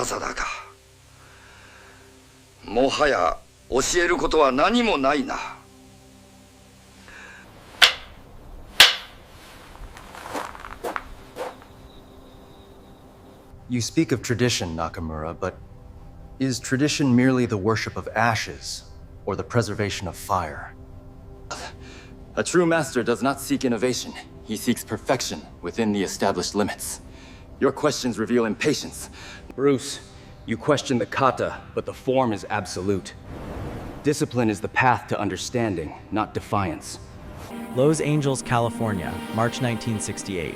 さだか。もはや教えることは何もないな。You speak of tradition, Nakamura, but is tradition merely the worship of ashes, or the preservation of fire? A true master does not seek innovation. He seeks perfection within the established limits. Your questions reveal impatience. Bruce, you question the kata, but the form is absolute. Discipline is the path to understanding, not defiance. Los Angeles, California, March 1968.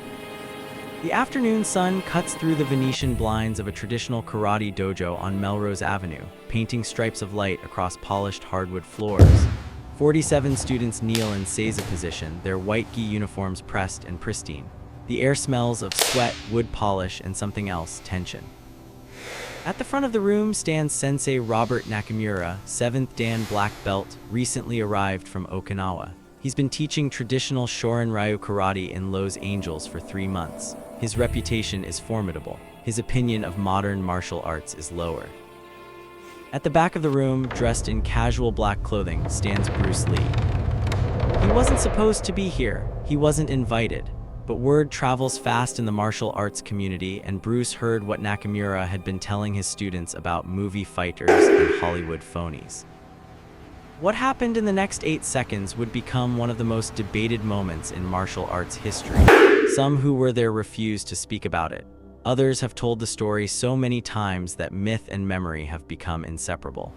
The afternoon sun cuts through the Venetian blinds of a traditional karate dojo on Melrose Avenue, painting stripes of light across polished hardwood floors. 47 students kneel in seiza position, their white gi uniforms pressed and pristine. The air smells of sweat, wood polish, and something else, tension. At the front of the room stands Sensei Robert Nakamura, 7th Dan black belt, recently arrived from Okinawa. He's been teaching traditional Shorin Ryu karate in Los Angeles for 3 months. His reputation is formidable. His opinion of modern martial arts is lower. At the back of the room, dressed in casual black clothing, stands Bruce Lee. He wasn't supposed to be here. He wasn't invited. But word travels fast in the martial arts community, and Bruce heard what Nakamura had been telling his students about movie fighters and Hollywood phonies. What happened in the next 8 seconds would become one of the most debated moments in martial arts history. Some who were there refused to speak about it. Others have told the story so many times that myth and memory have become inseparable.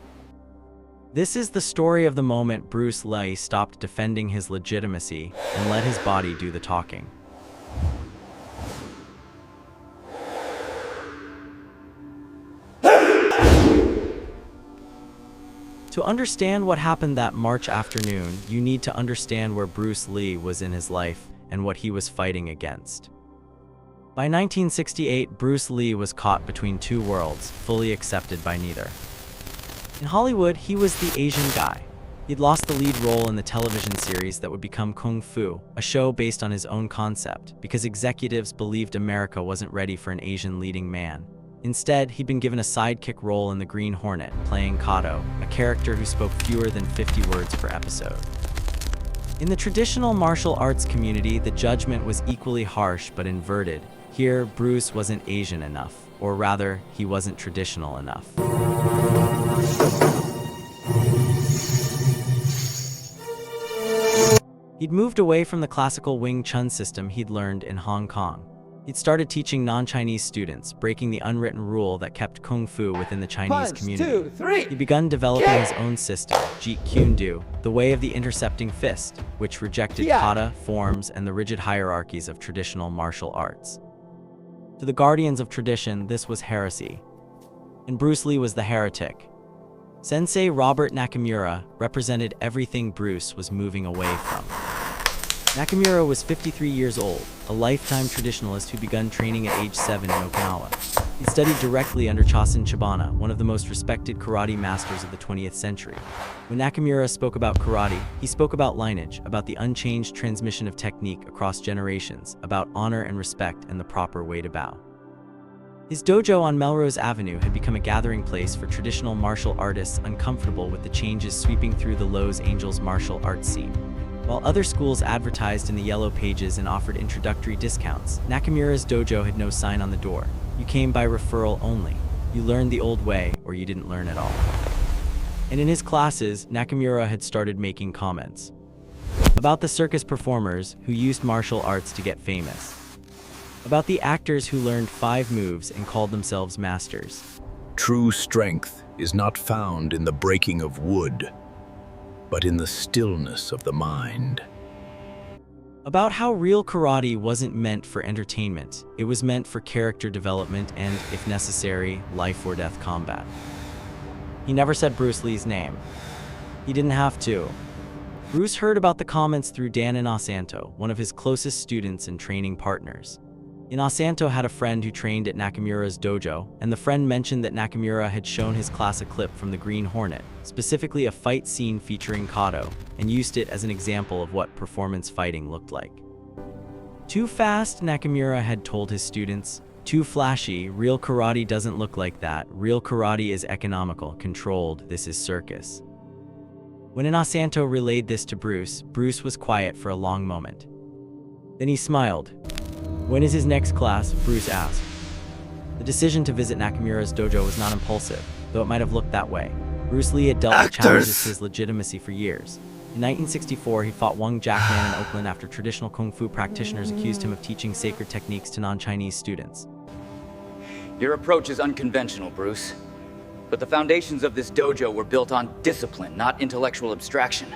This is the story of the moment Bruce Lee stopped defending his legitimacy and let his body do the talking. To understand what happened that March afternoon, you need to understand where Bruce Lee was in his life and what he was fighting against. By 1968, Bruce Lee was caught between two worlds, fully accepted by neither. In Hollywood, he was the Asian guy. He'd lost the lead role in the television series that would become Kung Fu, a show based on his own concept, because executives believed America wasn't ready for an Asian leading man. Instead, he'd been given a sidekick role in The Green Hornet, playing Kato, a character who spoke fewer than 50 words per episode. In the traditional martial arts community, the judgment was equally harsh but inverted. Here, Bruce wasn't Asian enough, or rather, he wasn't traditional enough. He'd moved away from the classical Wing Chun system he'd learned in Hong Kong. He'd started teaching non-Chinese students, breaking the unwritten rule that kept Kung Fu within the Chinese community. 1, 2, 3. He'd begun developing his own system, Jeet Kune Do, the way of the intercepting fist, which rejected kata, forms, and the rigid hierarchies of traditional martial arts. To the guardians of tradition, this was heresy. And Bruce Lee was the heretic. Sensei Robert Nakamura represented everything Bruce was moving away from. Nakamura was 53 years old, a lifetime traditionalist who began training at age 7 in Okinawa. He studied directly under Chosin Chibana, one of the most respected karate masters of the 20th century. When Nakamura spoke about karate, he spoke about lineage, about the unchanged transmission of technique across generations, about honor and respect and the proper way to bow. His dojo on Melrose Avenue had become a gathering place for traditional martial artists uncomfortable with the changes sweeping through the Los Angeles martial arts scene. While other schools advertised in the yellow pages and offered introductory discounts, Nakamura's dojo had no sign on the door. You came by referral only. You learned the old way, or you didn't learn at all. And in his classes, Nakamura had started making comments about the circus performers who used martial arts to get famous, about the actors who learned 5 moves and called themselves masters. True strength is not found in the breaking of wood, but in the stillness of the mind. About how real karate wasn't meant for entertainment, it was meant for character development and, if necessary, life or death combat. He never said Bruce Lee's name. He didn't have to. Bruce heard about the comments through Dan Inosanto, one of his closest students and training partners. Inosanto had a friend who trained at Nakamura's dojo, and the friend mentioned that Nakamura had shown his class a clip from The Green Hornet, specifically a fight scene featuring Kato, and used it as an example of what performance fighting looked like. Too fast, Nakamura had told his students. Too flashy, real karate doesn't look like that. Real karate is economical, controlled, this is circus. When Inasanto relayed this to Bruce, Bruce was quiet for a long moment. Then he smiled. When is his next class? Bruce asked. The decision to visit Nakamura's dojo was not impulsive, though it might have looked that way. Bruce Lee had dealt with challenges to his legitimacy for years. In 1964, he fought Wang Jackman in Oakland after traditional kung fu practitioners accused him of teaching sacred techniques to non-Chinese students. Your approach is unconventional, Bruce. But the foundations of this dojo were built on discipline, not intellectual abstraction.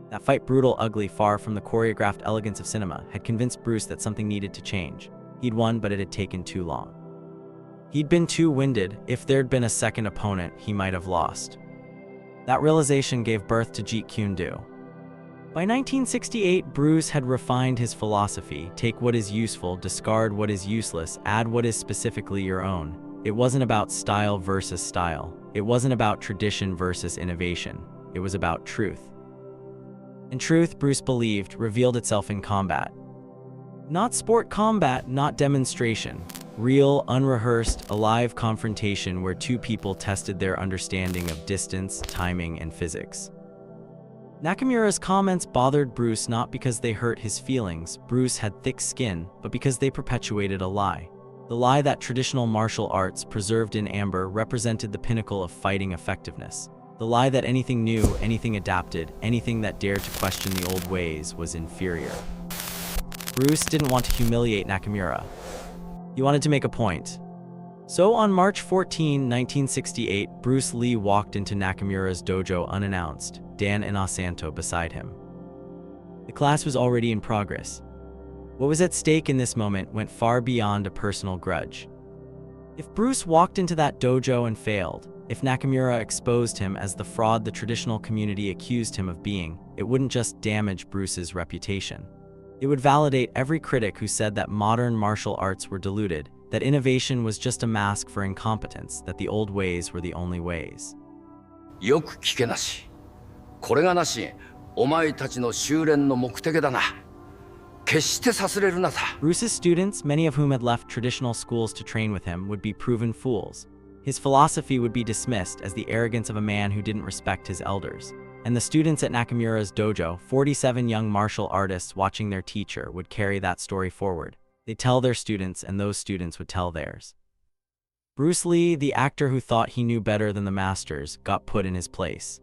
That fight, brutal, ugly, far from the choreographed elegance of cinema, had convinced Bruce that something needed to change. He'd won, but it had taken too long. He'd been too winded. If there'd been a second opponent, he might have lost. That realization gave birth to Jeet Kune Do. By 1968, Bruce had refined his philosophy: take what is useful, discard what is useless, add what is specifically your own. It wasn't about style versus style. It wasn't about tradition versus innovation. It was about truth. And truth, Bruce believed, revealed itself in combat. Not sport combat, not demonstration. Real, unrehearsed, alive confrontation where two people tested their understanding of distance, timing, and physics. Nakamura's comments bothered Bruce not because they hurt his feelings. Bruce had thick skin, but because they perpetuated a lie. The lie that traditional martial arts, preserved in amber, represented the pinnacle of fighting effectiveness. The lie that anything new, anything adapted, anything that dared to question the old ways was inferior. Bruce didn't want to humiliate Nakamura. He wanted to make a point. So on March 14, 1968, Bruce Lee walked into Nakamura's dojo unannounced, Dan Inasanto beside him. The class was already in progress. What was at stake in this moment went far beyond a personal grudge. If Bruce walked into that dojo and failed, if Nakamura exposed him as the fraud the traditional community accused him of being, it wouldn't just damage Bruce's reputation. It would validate every critic who said that modern martial arts were diluted, that innovation was just a mask for incompetence, that the old ways were the only ways. よく聞けなし。これがなし、お前たちの修練の目的だな。決してさすれるなさ。Bruce's students, many of whom had left traditional schools to train with him, would be proven fools. His philosophy would be dismissed as the arrogance of a man who didn't respect his elders. And the students at Nakamura's dojo, 47 young martial artists watching their teacher, would carry that story forward. They'd tell their students, and those students would tell theirs. Bruce Lee, the actor who thought he knew better than the masters, got put in his place.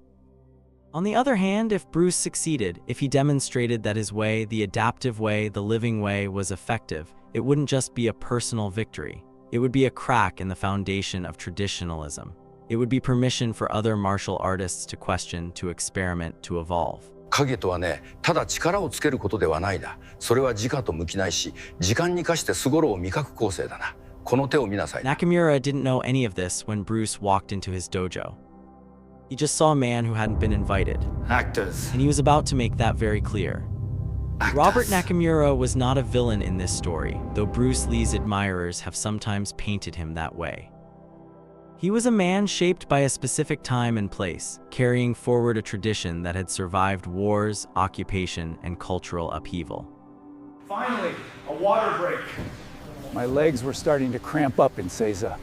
On the other hand, if Bruce succeeded, if he demonstrated that his way, the adaptive way, the living way, was effective, it wouldn't just be a personal victory. It would be a crack in the foundation of traditionalism. It would be permission for other martial artists to question, to experiment, to evolve. 影とはね、ただ力をつけることではないだ。それは自我と向きないし、時間に課してすごろを味覚構成だな。この手を見なさい。Nakamura didn't know any of this when Bruce walked into his dojo. He just saw a man who hadn't been invited. Actors. And he was about to make that very clear. Robert Nakamura was not a villain in this story, though Bruce Lee's admirers have sometimes painted him that way. He was a man shaped by a specific time and place, carrying forward a tradition that had survived wars, occupation, and cultural upheaval. Finally, a water break. My legs were starting to cramp up in Seiza.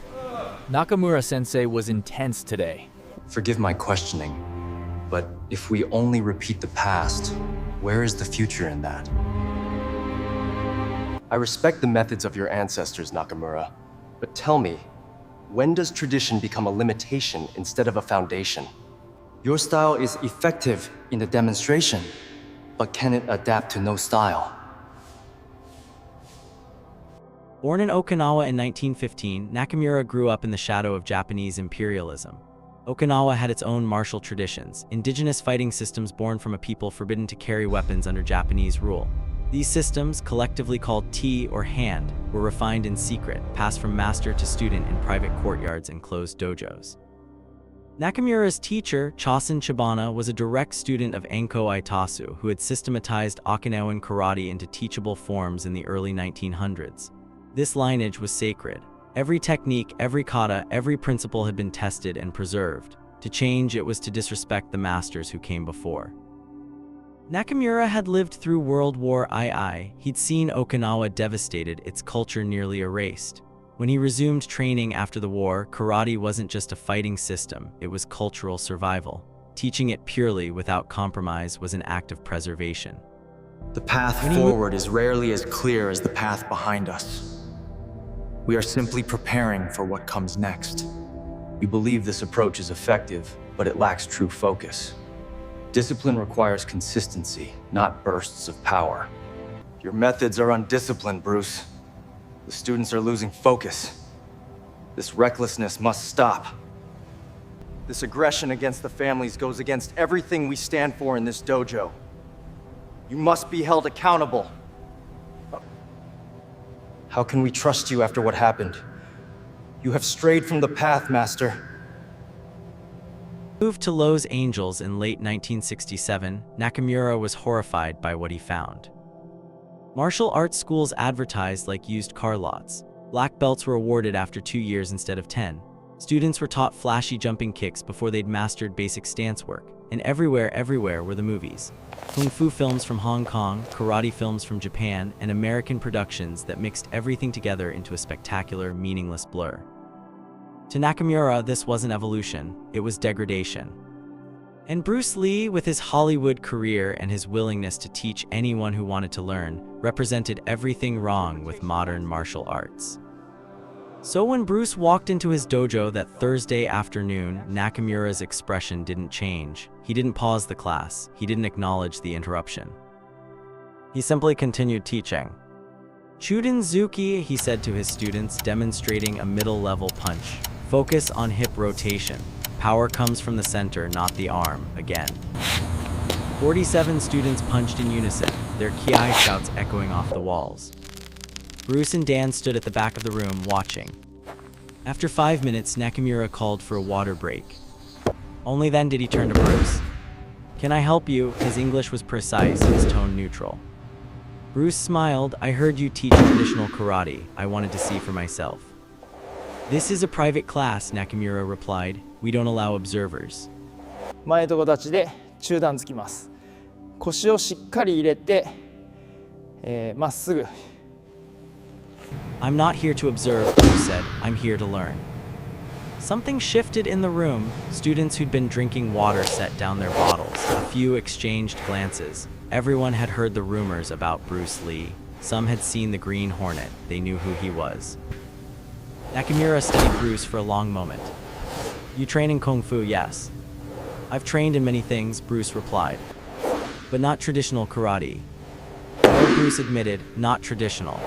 Nakamura-sensei was intense today. Forgive my questioning, but if we only repeat the past, where is the future in that? I respect the methods of your ancestors, Nakamura, but tell me, when does tradition become a limitation instead of a foundation? Your style is effective in the demonstration, but can it adapt to no style? Born in Okinawa in 1915, Nakamura grew up in the shadow of Japanese imperialism. Okinawa had its own martial traditions, indigenous fighting systems born from a people forbidden to carry weapons under Japanese rule. These systems, collectively called Ti or hand, were refined in secret, passed from master to student in private courtyards and closed dojos. Nakamura's teacher, Chosun Chibana, was a direct student of Anko Aitasu, who had systematized Okinawan karate into teachable forms in the early 1900s. This lineage was sacred. Every technique, every kata, every principle had been tested and preserved. To change, it was to disrespect the masters who came before. Nakamura had lived through World War II. He'd seen Okinawa devastated, its culture nearly erased. When he resumed training after the war, karate wasn't just a fighting system, it was cultural survival. Teaching it purely without compromise was an act of preservation. The path forward is rarely as clear as the path behind us. We are simply preparing for what comes next. You believe this approach is effective, but it lacks true focus. Discipline requires consistency, not bursts of power. Your methods are undisciplined, Bruce. The students are losing focus. This recklessness must stop. This aggression against the families goes against everything we stand for in this dojo. You must be held accountable. How can we trust you after what happened? You have strayed from the path, Master. Moved to Los Angeles in late 1967, Nakamura was horrified by what he found. Martial arts schools advertised like used car lots. Black belts were awarded after 2 years instead of 10. Students were taught flashy jumping kicks before they'd mastered basic stance work. And everywhere were the movies. Kung Fu films from Hong Kong, karate films from Japan, and American productions that mixed everything together into a spectacular, meaningless blur. To Nakamura, this wasn't evolution, it was degradation. And Bruce Lee, with his Hollywood career and his willingness to teach anyone who wanted to learn, represented everything wrong with modern martial arts. So when Bruce walked into his dojo that Thursday afternoon, Nakamura's expression didn't change. He didn't pause the class. He didn't acknowledge the interruption. He simply continued teaching. Chudinzuki, he said to his students, demonstrating a middle-level punch. Focus on hip rotation. Power comes from the center, not the arm, again. 47 students punched in unison, their kiai shouts echoing off the walls. Bruce and Dan stood at the back of the room, watching. After 5 minutes, Nakamura called for a water break. Only then did he turn to Bruce. "Can I help you?" His English was precise, his tone neutral. Bruce smiled. "I heard you teach traditional karate. I wanted to see for myself." "This is a private class," Nakamura replied. "We don't allow observers." 前と形で中段つきます。腰をしっかり入れて、まっすぐ。"I'm not here to observe," Bruce said. "I'm here to learn." Something shifted in the room. Students who'd been drinking water set down their bottles. A few exchanged glances. Everyone had heard the rumors about Bruce Lee. Some had seen the Green Hornet. They knew who he was. Nakamura studied Bruce for a long moment. "You train in Kung Fu, yes?" "I've trained in many things," Bruce replied. "But not traditional karate." "No," Bruce admitted, "not traditional."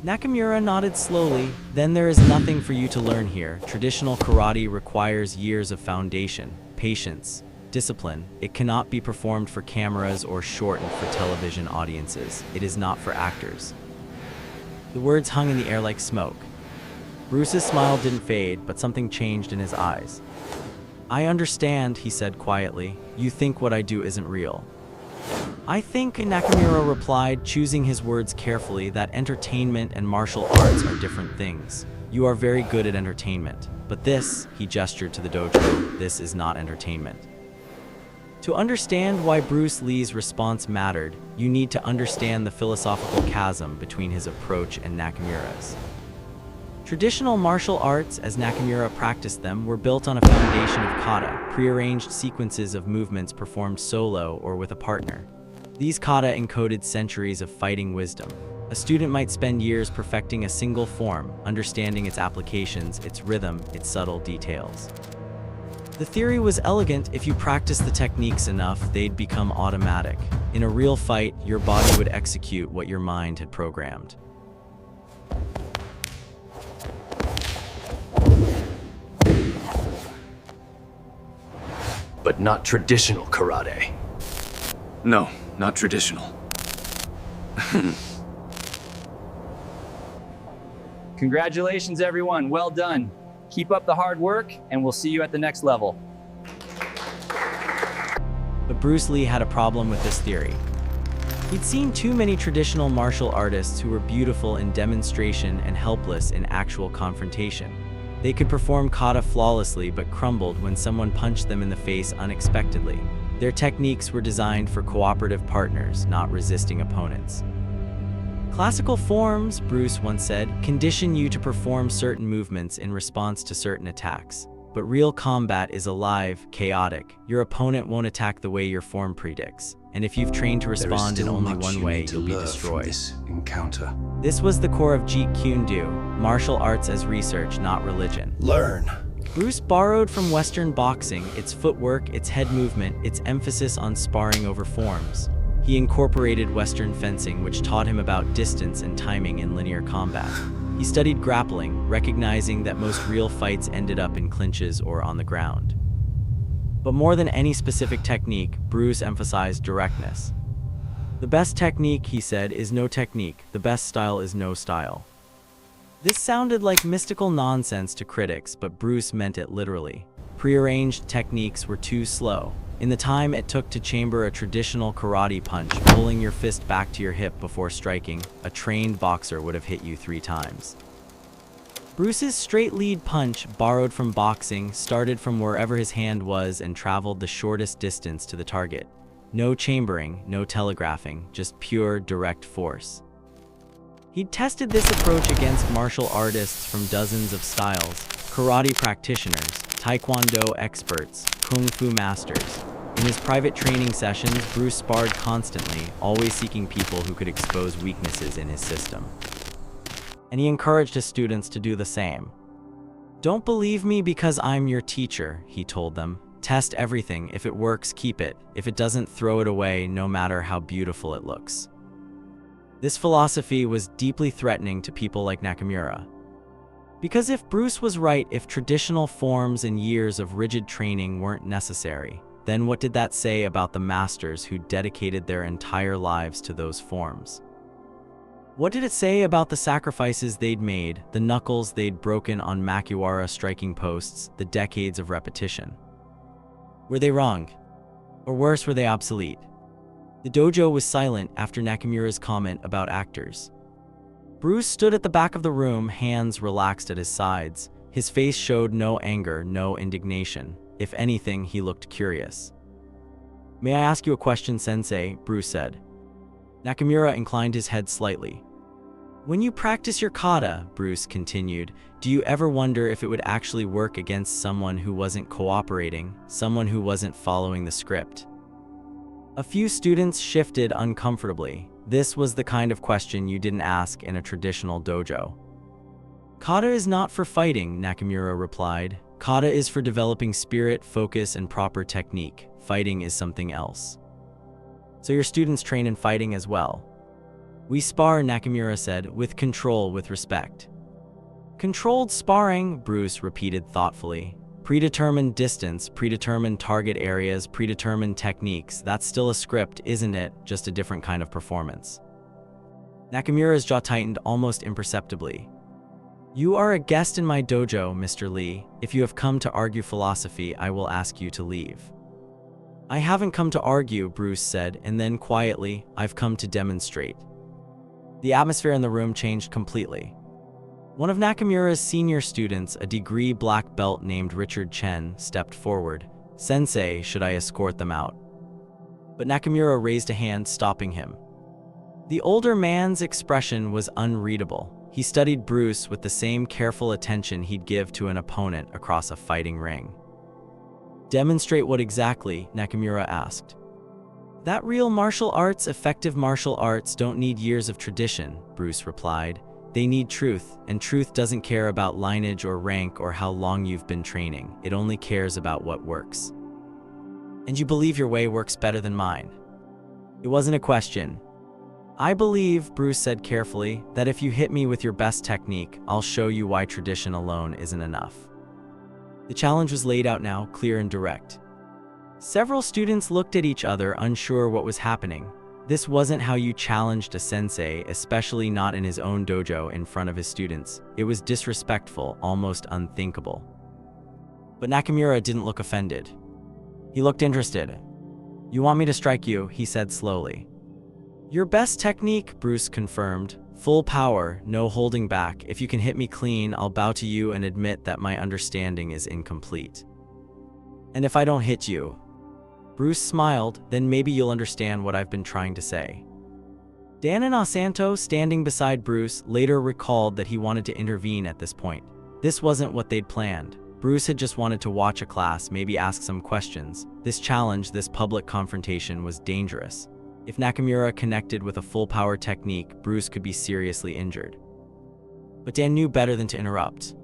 Nakamura nodded slowly. "Then there is nothing for you to learn here. Traditional karate requires years of foundation, patience, discipline. It cannot be performed for cameras or shortened for television audiences. It is not for actors." The words hung in the air like smoke. Bruce's smile didn't fade, but something changed in his eyes. "I understand," he said quietly. "You think what I do isn't real." "I think," Nakamura replied, choosing his words carefully, "that entertainment and martial arts are different things. You are very good at entertainment, but this," he gestured to the dojo, "this is not entertainment." To understand why Bruce Lee's response mattered, you need to understand the philosophical chasm between his approach and Nakamura's. Traditional martial arts, as Nakamura practiced them, were built on a foundation of kata, prearranged sequences of movements performed solo or with a partner. These kata encoded centuries of fighting wisdom. A student might spend years perfecting a single form, understanding its applications, its rhythm, its subtle details. The theory was elegant. If you practiced the techniques enough, they'd become automatic. In a real fight, your body would execute what your mind had programmed. But not traditional karate. No, not traditional. Congratulations, everyone. Well done. Keep up the hard work, and we'll see you at the next level. But Bruce Lee had a problem with this theory. He'd seen too many traditional martial artists who were beautiful in demonstration and helpless in actual confrontation. They could perform kata flawlessly but crumbled when someone punched them in the face unexpectedly. Their techniques were designed for cooperative partners, not resisting opponents. Classical forms, Bruce once said, condition you to perform certain movements in response to certain attacks. But real combat is alive, chaotic. Your opponent won't attack the way your form predicts. And if you've trained to respond in only one way, you'll be destroyed. This encounter. This was the core of Jeet Kune Do, martial arts as research, not religion. Learn. Bruce borrowed from Western boxing, its footwork, its head movement, its emphasis on sparring over forms. He incorporated Western fencing, which taught him about distance and timing in linear combat. He studied grappling, recognizing that most real fights ended up in clinches or on the ground. But more than any specific technique, Bruce emphasized directness. The best technique, he said, is no technique. The best style is no style. This sounded like mystical nonsense to critics, but Bruce meant it literally. Prearranged techniques were too slow. In the time it took to chamber a traditional karate punch, pulling your fist back to your hip before striking, a trained boxer would have hit you 3 times. Bruce's straight lead punch, borrowed from boxing, started from wherever his hand was and traveled the shortest distance to the target. No chambering, no telegraphing, just pure, direct force. He'd tested this approach against martial artists from dozens of styles, karate practitioners, taekwondo experts, kung fu masters. In his private training sessions, Bruce sparred constantly, always seeking people who could expose weaknesses in his system. And he encouraged his students to do the same. "Don't believe me because I'm your teacher," he told them. "Test everything. If it works, keep it. If it doesn't, throw it away, no matter how beautiful it looks." This philosophy was deeply threatening to people like Nakamura. Because if Bruce was right, if traditional forms and years of rigid training weren't necessary, then what did that say about the masters who dedicated their entire lives to those forms? What did it say about the sacrifices they'd made, the knuckles they'd broken on Makiwara striking posts, the decades of repetition? Were they wrong? Or worse, were they obsolete? The dojo was silent after Nakamura's comment about actors. Bruce stood at the back of the room, hands relaxed at his sides. His face showed no anger, no indignation. If anything, he looked curious. "May I ask you a question, Sensei?" Bruce said. Nakamura inclined his head slightly. "When you practice your kata," Bruce continued, "do you ever wonder if it would actually work against someone who wasn't cooperating, someone who wasn't following the script?" A few students shifted uncomfortably. This was the kind of question you didn't ask in a traditional dojo. "Kata is not for fighting," Nakamura replied. "Kata is for developing spirit, focus, and proper technique. Fighting is something else." "So your students train in fighting as well?" "We spar," Nakamura said, "with control, with respect." "Controlled sparring," Bruce repeated thoughtfully. "Predetermined distance, predetermined target areas, predetermined techniques. That's still a script, isn't it? Just a different kind of performance." Nakamura's jaw tightened almost imperceptibly. "You are a guest in my dojo, Mr. Lee. If you have come to argue philosophy, I will ask you to leave." "I haven't come to argue," Bruce said, and then quietly, "I've come to demonstrate." The atmosphere in the room changed completely. One of Nakamura's senior students, a degree black belt named Richard Chen, stepped forward. "Sensei, should I escort them out?" But Nakamura raised a hand, stopping him. The older man's expression was unreadable. He studied Bruce with the same careful attention he'd give to an opponent across a fighting ring. "Demonstrate what exactly?" Nakamura asked. "That real martial arts, effective martial arts, don't need years of tradition," Bruce replied. "They need truth, and truth doesn't care about lineage or rank or how long you've been training. It only cares about what works." "And you believe your way works better than mine?" It wasn't a question. "I believe," Bruce said carefully, "that if you hit me with your best technique, I'll show you why tradition alone isn't enough." The challenge was laid out now, clear and direct. Several students looked at each other, unsure what was happening. This wasn't how you challenged a sensei, especially not in his own dojo in front of his students. It was disrespectful, almost unthinkable. But Nakamura didn't look offended. He looked interested. "You want me to strike you?" he said slowly. "Your best technique," Bruce confirmed. "Full power, no holding back. If you can hit me clean, I'll bow to you and admit that my understanding is incomplete." "And if I don't hit you?" Bruce smiled. "Then maybe you'll understand what I've been trying to say." Dan Inosanto, standing beside Bruce, later recalled that he wanted to intervene at this point. This wasn't what they'd planned. Bruce had just wanted to watch a class, maybe ask some questions. This challenge, this public confrontation, was dangerous. If Nakamura connected with a full power technique, Bruce could be seriously injured. But Dan knew better than to interrupt.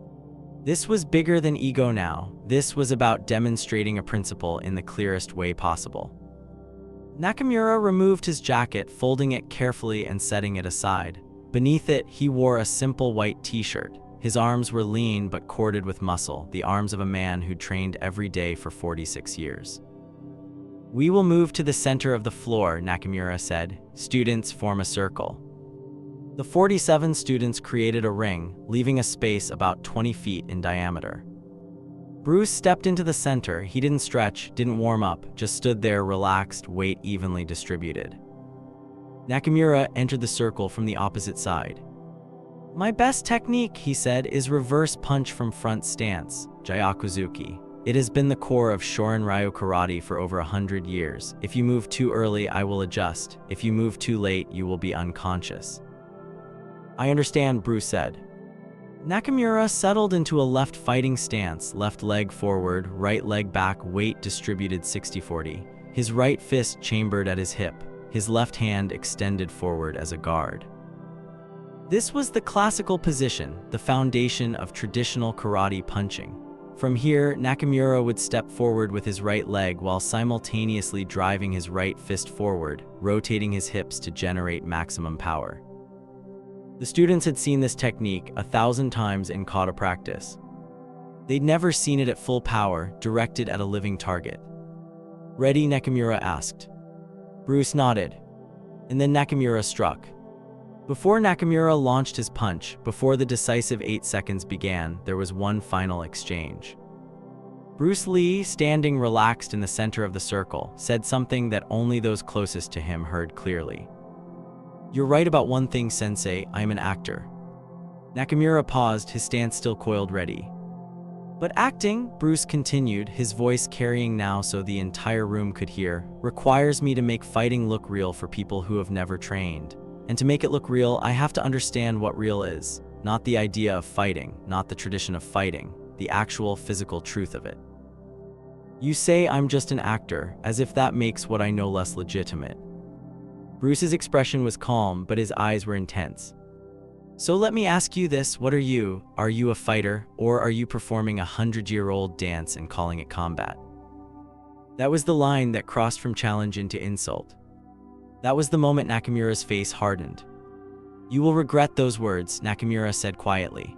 This was bigger than ego now. This was about demonstrating a principle in the clearest way possible. Nakamura removed his jacket, folding it carefully and setting it aside. Beneath it, he wore a simple white t-shirt. His arms were lean but corded with muscle, the arms of a man who'd trained every day for 46 years. "We will move to the center of the floor," Nakamura said. "Students form a circle." The 47 students created a ring, leaving a space about 20 feet in diameter. Bruce stepped into the center. He didn't stretch, didn't warm up, just stood there relaxed, weight evenly distributed. Nakamura entered the circle from the opposite side. "My best technique," he said, "is reverse punch from front stance, Gyakuzuki. It has been the core of Shorin-ryu karate for over 100 years. If you move too early, I will adjust. If you move too late, you will be unconscious." "I understand," Bruce said. Nakamura settled into a left fighting stance, left leg forward, right leg back, weight distributed 60-40. His right fist chambered at his hip, his left hand extended forward as a guard. This was the classical position, the foundation of traditional karate punching. From here, Nakamura would step forward with his right leg while simultaneously driving his right fist forward, rotating his hips to generate maximum power. The students had seen this technique 1,000 times in kata practice. They'd never seen it at full power, directed at a living target. "Ready?" Nakamura asked. Bruce nodded. And then Nakamura struck. Before Nakamura launched his punch, before the decisive 8 seconds began, there was one final exchange. Bruce Lee, standing relaxed in the center of the circle, said something that only those closest to him heard clearly. "You're right about one thing, Sensei, I am an actor." Nakamura paused, his stance still coiled ready. "But acting," Bruce continued, his voice carrying now so the entire room could hear, "requires me to make fighting look real for people who have never trained. And to make it look real, I have to understand what real is. Not the idea of fighting, not the tradition of fighting, the actual physical truth of it. You say I'm just an actor, as if that makes what I know less legitimate." Bruce's expression was calm, but his eyes were intense. "So let me ask you this, what are you? Are you a fighter, or are you performing a 100-year-old dance and calling it combat?" That was the line that crossed from challenge into insult. That was the moment Nakamura's face hardened. "You will regret those words," Nakamura said quietly.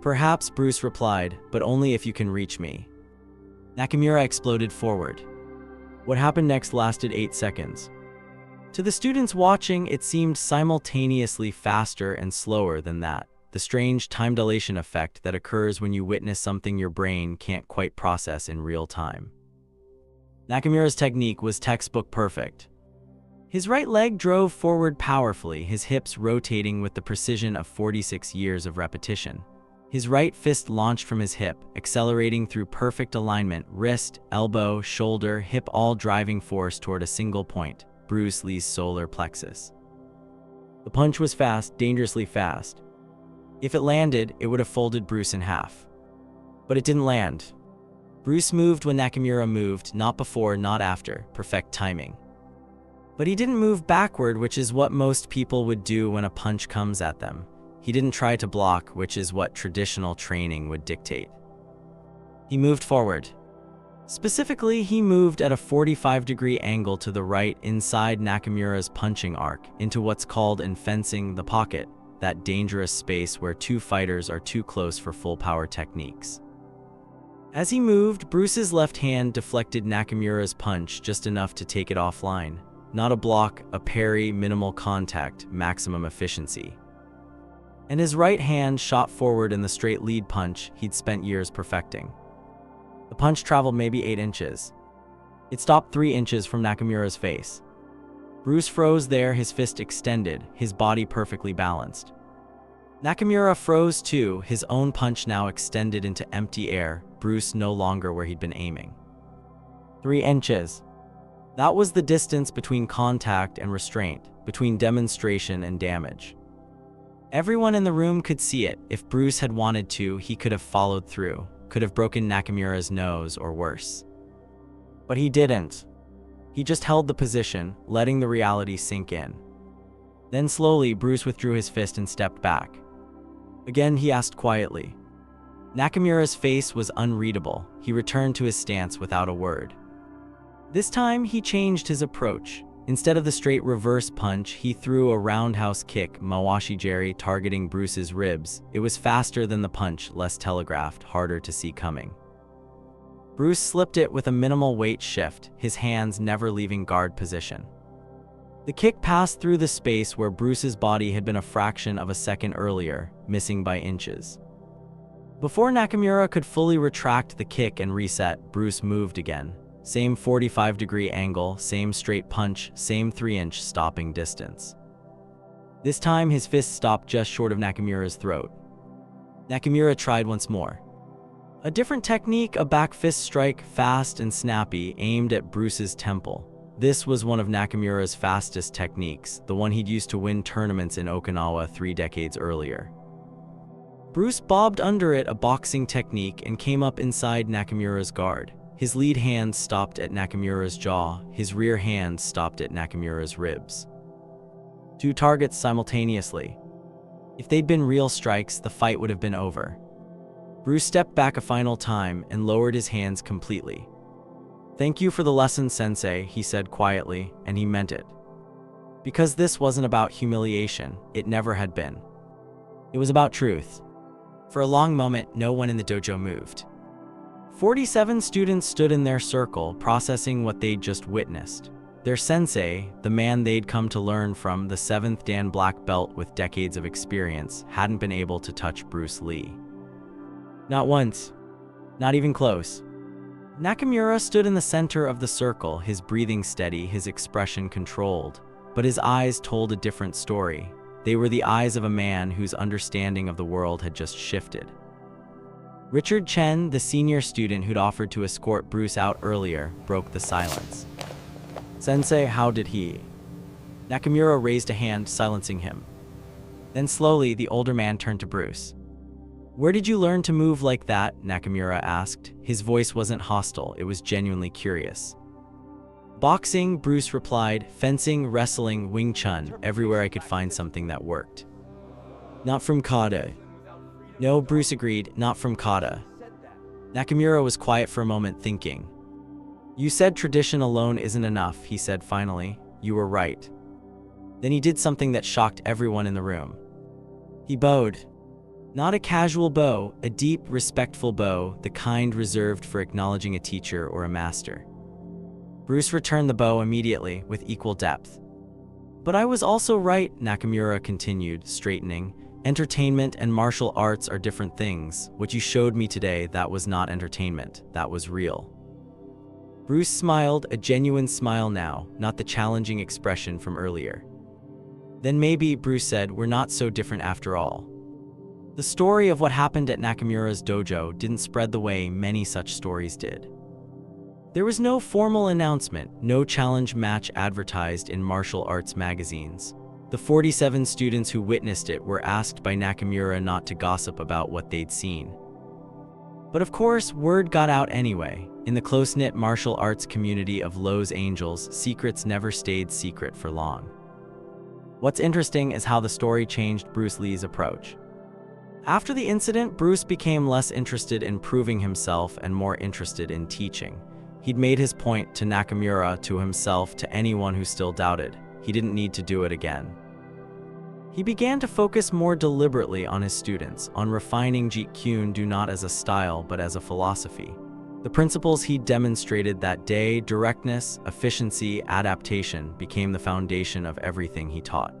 "Perhaps," Bruce replied, "but only if you can reach me." Nakamura exploded forward. What happened next lasted 8 seconds. To the students watching, it seemed simultaneously faster and slower than that, the strange time dilation effect that occurs when you witness something your brain can't quite process in real time. Nakamura's technique was textbook perfect. His right leg drove forward powerfully, his hips rotating with the precision of 46 years of repetition. His right fist launched from his hip, accelerating through perfect alignment, wrist, elbow, shoulder, hip all driving force toward a single point, Bruce Lee's solar plexus. The punch was fast, dangerously fast. If it landed, it would have folded Bruce in half. But it didn't land. Bruce moved when Nakamura moved, not before, not after, perfect timing. But he didn't move backward, which is what most people would do when a punch comes at them. He didn't try to block, which is what traditional training would dictate. He moved forward. Specifically, he moved at a 45-degree angle to the right inside Nakamura's punching arc, into what's called in fencing the pocket, that dangerous space where two fighters are too close for full power techniques. As he moved, Bruce's left hand deflected Nakamura's punch just enough to take it offline. Not a block, a parry, minimal contact, maximum efficiency. And his right hand shot forward in the straight lead punch he'd spent years perfecting. The punch traveled maybe 8 inches. It stopped 3 inches from Nakamura's face. Bruce froze there, his fist extended, his body perfectly balanced. Nakamura froze too, his own punch now extended into empty air, Bruce no longer where he'd been aiming. 3 inches. That was the distance between contact and restraint, between demonstration and damage. Everyone in the room could see it. If Bruce had wanted to, he could have followed through, could have broken Nakamura's nose or worse. But he didn't. He just held the position, letting the reality sink in. Then slowly, Bruce withdrew his fist and stepped back. Again, he asked quietly. Nakamura's face was unreadable. He returned to his stance without a word. This time, he changed his approach. Instead of the straight reverse punch, he threw a roundhouse kick, Mawashi Jerry, targeting Bruce's ribs. It was faster than the punch, less telegraphed, harder to see coming. Bruce slipped it with a minimal weight shift, his hands never leaving guard position. The kick passed through the space where Bruce's body had been a fraction of a second earlier, missing by inches. Before Nakamura could fully retract the kick and reset, Bruce moved again. Same 45-degree angle, same straight punch, same 3-inch stopping distance. This time, his fist stopped just short of Nakamura's throat. Nakamura tried once more. A different technique, a back fist strike, fast and snappy, aimed at Bruce's temple. This was one of Nakamura's fastest techniques, the one he'd used to win tournaments in Okinawa 3 decades earlier. Bruce bobbed under it, a boxing technique, and came up inside Nakamura's guard. His lead hand stopped at Nakamura's jaw, his rear hand stopped at Nakamura's ribs. 2 targets simultaneously. If they'd been real strikes, the fight would have been over. Bruce stepped back a final time and lowered his hands completely. "Thank you for the lesson, Sensei," he said quietly, and he meant it. Because this wasn't about humiliation, it never had been. It was about truth. For a long moment, no one in the dojo moved. 47 students stood in their circle, processing what they'd just witnessed. Their sensei, the man they'd come to learn from, the 7th Dan black belt with decades of experience, hadn't been able to touch Bruce Lee. Not once. Not even close. Nakamura stood in the center of the circle, his breathing steady, his expression controlled. But his eyes told a different story. They were the eyes of a man whose understanding of the world had just shifted. Richard Chen, the senior student who'd offered to escort Bruce out earlier, broke the silence. "Sensei, how did he?" Nakamura raised a hand, silencing him. Then slowly, the older man turned to Bruce. "Where did you learn to move like that?" Nakamura asked. His voice wasn't hostile, it was genuinely curious. "Boxing," Bruce replied. "Fencing, wrestling, Wing Chun, everywhere I could find something that worked." "Not from kata." "No," Bruce agreed, "not from kata." Nakamura was quiet for a moment, thinking. "You said tradition alone isn't enough," he said finally. "You were right." Then he did something that shocked everyone in the room. He bowed. Not a casual bow, a deep, respectful bow, the kind reserved for acknowledging a teacher or a master. Bruce returned the bow immediately, with equal depth. "But I was also right," Nakamura continued, straightening. "Entertainment and martial arts are different things. What you showed me today, that was not entertainment, that was real." Bruce smiled, a genuine smile now, not the challenging expression from earlier. "Then maybe," Bruce said, "we're not so different after all." The story of what happened at Nakamura's dojo didn't spread the way many such stories did. There was no formal announcement, no challenge match advertised in martial arts magazines. The 47 students who witnessed it were asked by Nakamura not to gossip about what they'd seen. But of course, word got out anyway. In the close-knit martial arts community of Los Angeles, secrets never stayed secret for long. What's interesting is how the story changed Bruce Lee's approach. After the incident, Bruce became less interested in proving himself and more interested in teaching. He'd made his point to Nakamura, to himself, to anyone who still doubted. He didn't need to do it again. He began to focus more deliberately on his students, on refining Jeet Kune Do not as a style but as a philosophy. The principles he demonstrated that day, directness, efficiency, adaptation, became the foundation of everything he taught.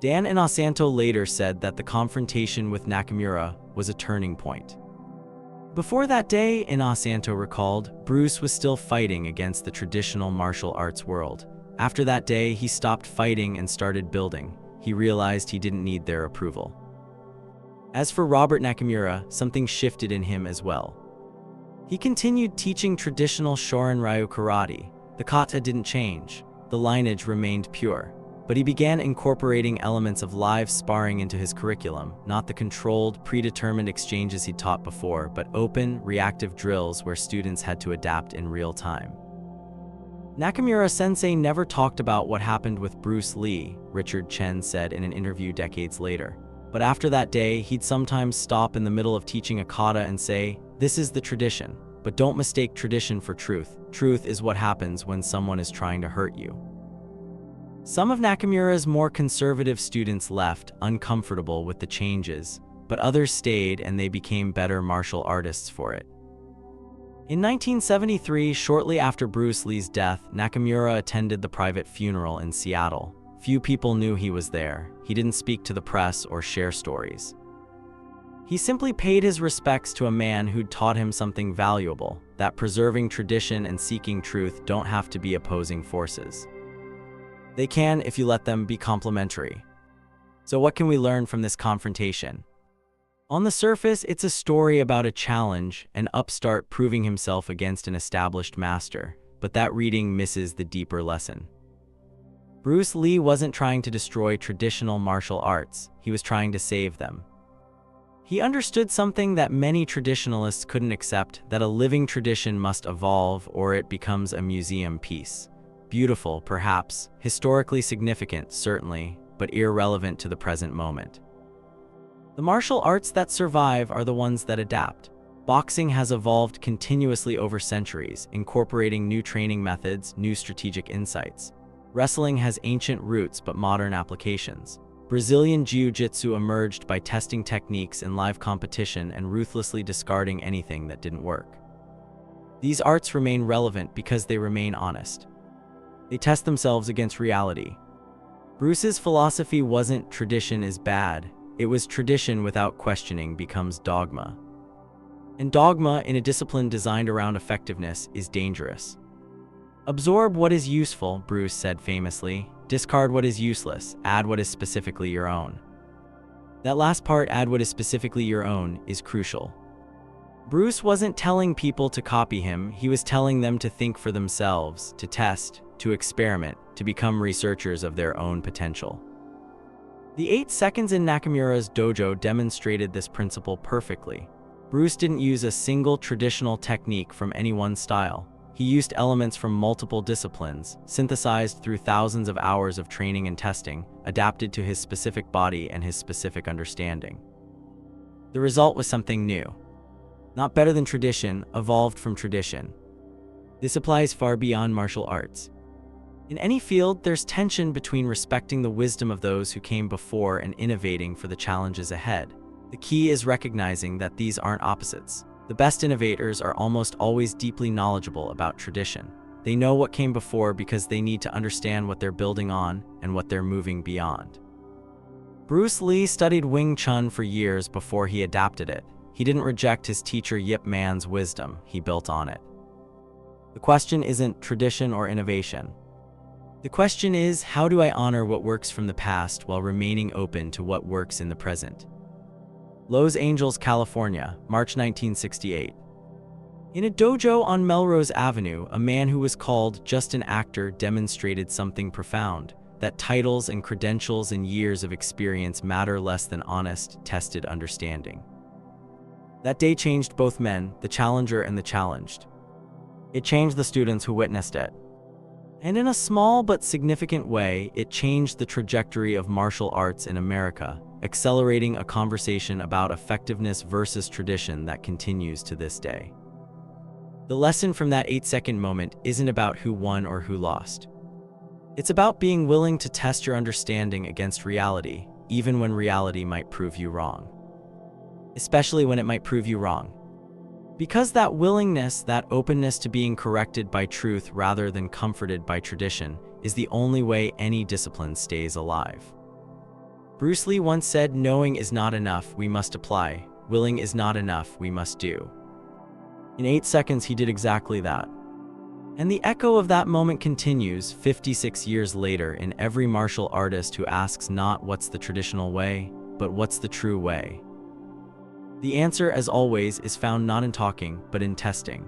Dan Inosanto later said that the confrontation with Nakamura was a turning point. Before that day, Inosanto recalled, Bruce was still fighting against the traditional martial arts world. After that day, he stopped fighting and started building. He realized he didn't need their approval. As for Robert Nakamura, something shifted in him as well. He continued teaching traditional Shorin Ryu karate. The kata didn't change. The lineage remained pure. but he began incorporating elements of live sparring into his curriculum, not the controlled, predetermined exchanges he'd taught before, but open, reactive drills where students had to adapt in real time. Nakamura-sensei never talked about what happened with Bruce Lee, Richard Chen said in an interview decades later. But after that day, he'd sometimes stop in the middle of teaching a kata and say, "This is the tradition, but don't mistake tradition for truth. Truth is what happens when someone is trying to hurt you." Some of Nakamura's more conservative students left, uncomfortable with the changes, but others stayed and they became better martial artists for it. In 1973, shortly after Bruce Lee's death, Nakamura attended the private funeral in Seattle. Few people knew he was there. He didn't speak to the press or share stories. He simply paid his respects to a man who'd taught him something valuable, that preserving tradition and seeking truth don't have to be opposing forces. They can if you let them be complementary. So what can we learn from this confrontation? On the surface, it's a story about a challenge, an upstart proving himself against an established master, but that reading misses the deeper lesson. Bruce Lee wasn't trying to destroy traditional martial arts, he was trying to save them. He understood something that many traditionalists couldn't accept, that a living tradition must evolve or it becomes a museum piece. Beautiful, perhaps, historically significant, certainly, but irrelevant to the present moment. The martial arts that survive are the ones that adapt. Boxing has evolved continuously over centuries, incorporating new training methods, new strategic insights. Wrestling has ancient roots but modern applications. Brazilian Jiu-Jitsu emerged by testing techniques in live competition and ruthlessly discarding anything that didn't work. These arts remain relevant because they remain honest. They test themselves against reality. Bruce's philosophy wasn't tradition is bad. It was tradition without questioning becomes dogma. And dogma in a discipline designed around effectiveness is dangerous. Absorb what is useful, Bruce said famously. Discard what is useless. Add what is specifically your own. That last part, add what is specifically your own, is crucial. Bruce wasn't telling people to copy him, he was telling them to think for themselves, to test, to experiment, to become researchers of their own potential. The 8 seconds in Nakamura's dojo demonstrated this principle perfectly. Bruce didn't use a single traditional technique from any one style. He used elements from multiple disciplines, synthesized through thousands of hours of training and testing, adapted to his specific body and his specific understanding. The result was something new. Not better than tradition, evolved from tradition. This applies far beyond martial arts. In any field, there's tension between respecting the wisdom of those who came before and innovating for the challenges ahead. The key is recognizing that these aren't opposites. The best innovators are almost always deeply knowledgeable about tradition. They know what came before because they need to understand what they're building on and what they're moving beyond. Bruce Lee studied Wing Chun for years before he adapted it. He didn't reject his teacher Yip Man's wisdom, he built on it. The question isn't tradition or innovation. The question is, how do I honor what works from the past while remaining open to what works in the present? Los Angeles, California, March 1968. In a dojo on Melrose Avenue, a man who was called just an actor demonstrated something profound, that titles and credentials and years of experience matter less than honest, tested understanding. That day changed both men, the challenger and the challenged. It changed the students who witnessed it. And in a small but significant way, it changed the trajectory of martial arts in America, accelerating a conversation about effectiveness versus tradition that continues to this day. The lesson from that 8-second moment isn't about who won or who lost. It's about being willing to test your understanding against reality, even when reality might prove you wrong. Especially when it might prove you wrong. Because that willingness, that openness to being corrected by truth rather than comforted by tradition, is the only way any discipline stays alive. Bruce Lee once said, "Knowing is not enough, we must apply. Willing is not enough, we must do." In 8 seconds, he did exactly that. And the echo of that moment continues 56 years later in every martial artist who asks not what's the traditional way, but what's the true way. The answer, as always, is found not in talking, but in testing.